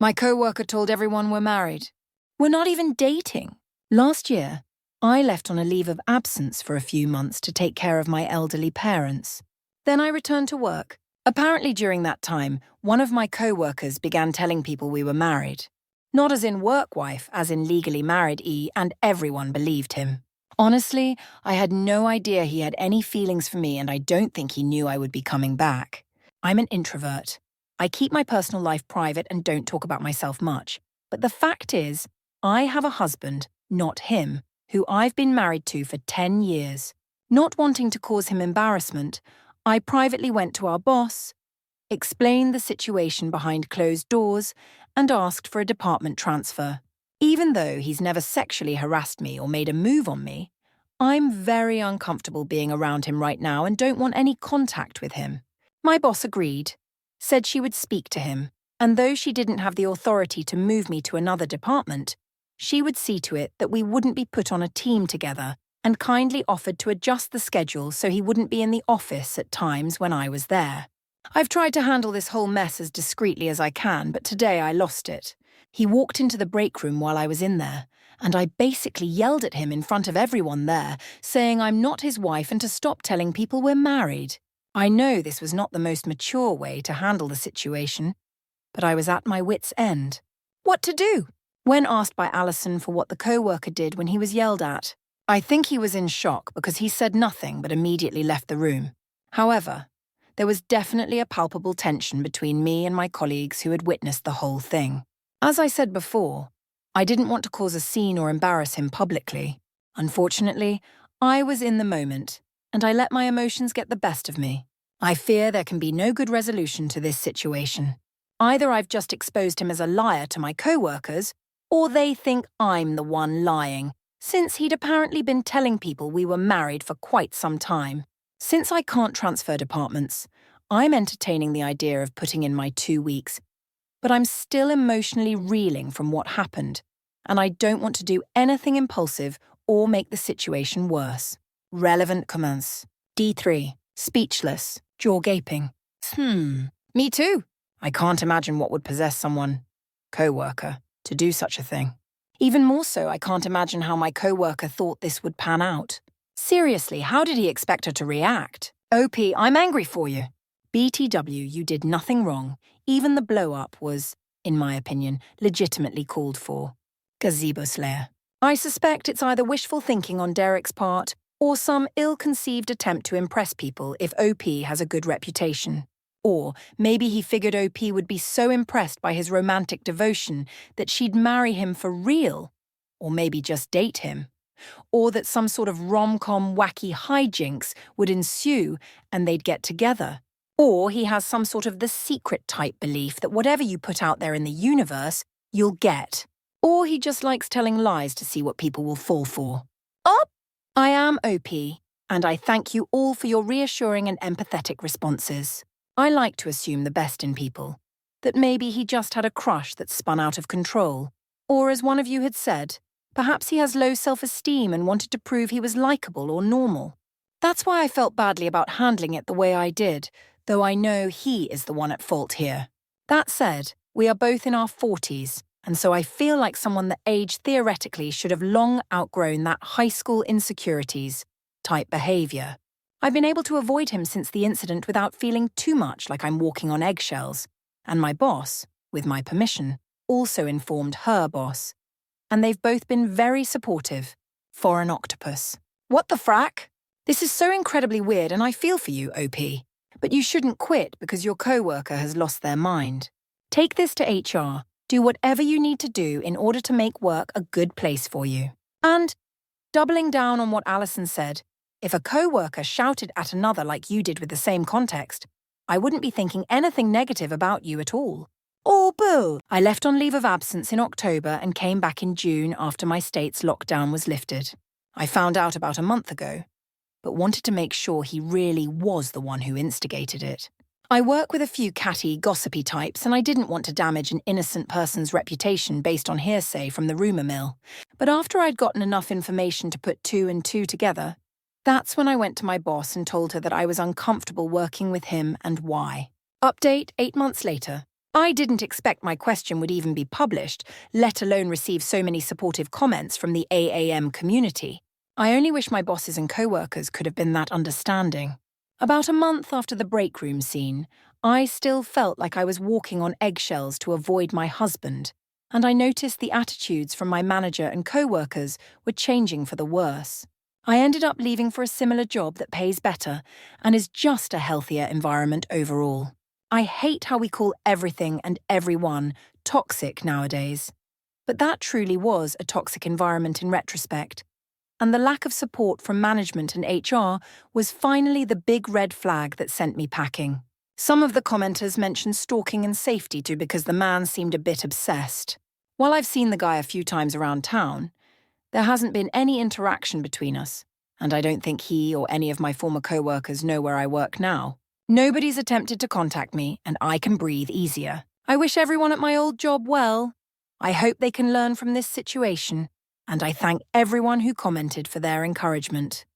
My coworker told everyone we're married. We're not even dating. Last year, I left on a leave of absence for a few months to take care of my elderly parents. Then I returned to work. Apparently during that time, one of my coworkers began telling people we were married. Not as in work wife, as in legally married, and everyone believed him. Honestly, I had no idea he had any feelings for me, and I don't think he knew I would be coming back. I'm an introvert. I keep my personal life private and don't talk about myself much. But the fact is, I have a husband, not him, who I've been married to for 10 years. Not wanting to cause him embarrassment, I privately went to our boss, explained the situation behind closed doors, and asked for a department transfer. Even though he's never sexually harassed me or made a move on me, I'm very uncomfortable being around him right now and don't want any contact with him. My boss agreed, said she would speak to him, and though she didn't have the authority to move me to another department, she would see to it that we wouldn't be put on a team together, and kindly offered to adjust the schedule so he wouldn't be in the office at times when I was there. I've tried to handle this whole mess as discreetly as I can, but today I lost it. He walked into the break room while I was in there, and I basically yelled at him in front of everyone there, saying I'm not his wife and to stop telling people we're married. I know this was not the most mature way to handle the situation, but I was at my wit's end. What to do? When asked by Alison for what the co-worker did when he was yelled at, I think he was in shock because he said nothing but immediately left the room. However, there was definitely a palpable tension between me and my colleagues who had witnessed the whole thing. As I said before, I didn't want to cause a scene or embarrass him publicly. Unfortunately, I was in the moment, and I let my emotions get the best of me. I fear there can be no good resolution to this situation. Either I've just exposed him as a liar to my co-workers, or they think I'm the one lying, since he'd apparently been telling people we were married for quite some time. Since I can't transfer departments, I'm entertaining the idea of putting in my 2 weeks, but I'm still emotionally reeling from what happened, and I don't want to do anything impulsive or make the situation worse. Relevant comments. D3. Speechless. Jaw gaping. Me too. I can't imagine what would possess someone, co-worker, to do such a thing. Even more so, I can't imagine how my co-worker thought this would pan out. Seriously, how did he expect her to react? OP, I'm angry for you. BTW, you did nothing wrong. Even the blow-up was, in my opinion, legitimately called for. Gazebo Slayer. I suspect it's either wishful thinking on Derek's part or some ill-conceived attempt to impress people if OP has a good reputation. Or maybe he figured OP would be so impressed by his romantic devotion that she'd marry him for real. Or maybe just date him. Or that some sort of rom-com wacky hijinks would ensue and they'd get together. Or he has some sort of The Secret type belief that whatever you put out there in the universe, you'll get. Or he just likes telling lies to see what people will fall for. I am OP, and I thank you all for your reassuring and empathetic responses. I like to assume the best in people, that maybe he just had a crush that spun out of control. Or as one of you had said, perhaps he has low self-esteem and wanted to prove he was likable or normal. That's why I felt badly about handling it the way I did, though I know he is the one at fault here. That said, we are both in our 40s, and so I feel like someone that age theoretically should have long outgrown that high school insecurities type behavior. I've been able to avoid him since the incident without feeling too much like I'm walking on eggshells, and my boss, with my permission, also informed her boss. And they've both been very supportive. For an octopus. What the frack? This is so incredibly weird and I feel for you, OP. But you shouldn't quit because your co-worker has lost their mind. Take this to HR. Do whatever you need to do in order to make work a good place for you. And, doubling down on what Alison said, if a co-worker shouted at another like you did with the same context, I wouldn't be thinking anything negative about you at all. Oh, boo! I left on leave of absence in October and came back in June after my state's lockdown was lifted. I found out about a month ago, but wanted to make sure he really was the one who instigated it. I work with a few catty, gossipy types, and I didn't want to damage an innocent person's reputation based on hearsay from the rumour mill. But after I'd gotten enough information to put 2 and 2 together, that's when I went to my boss and told her that I was uncomfortable working with him and why. Update 8 months later. I didn't expect my question would even be published, let alone receive so many supportive comments from the AAM community. I only wish my bosses and coworkers could have been that understanding. About a month after the break room scene, I still felt like I was walking on eggshells to avoid my husband, and I noticed the attitudes from my manager and coworkers were changing for the worse. I ended up leaving for a similar job that pays better and is just a healthier environment overall. I hate how we call everything and everyone toxic nowadays. But that truly was a toxic environment in retrospect. And the lack of support from management and HR was finally the big red flag that sent me packing. Some of the commenters mentioned stalking and safety too because the man seemed a bit obsessed. While I've seen the guy a few times around town, there hasn't been any interaction between us, and I don't think he or any of my former co-workers know where I work now. Nobody's attempted to contact me, and I can breathe easier. I wish everyone at my old job well. I hope they can learn from this situation, and I thank everyone who commented for their encouragement.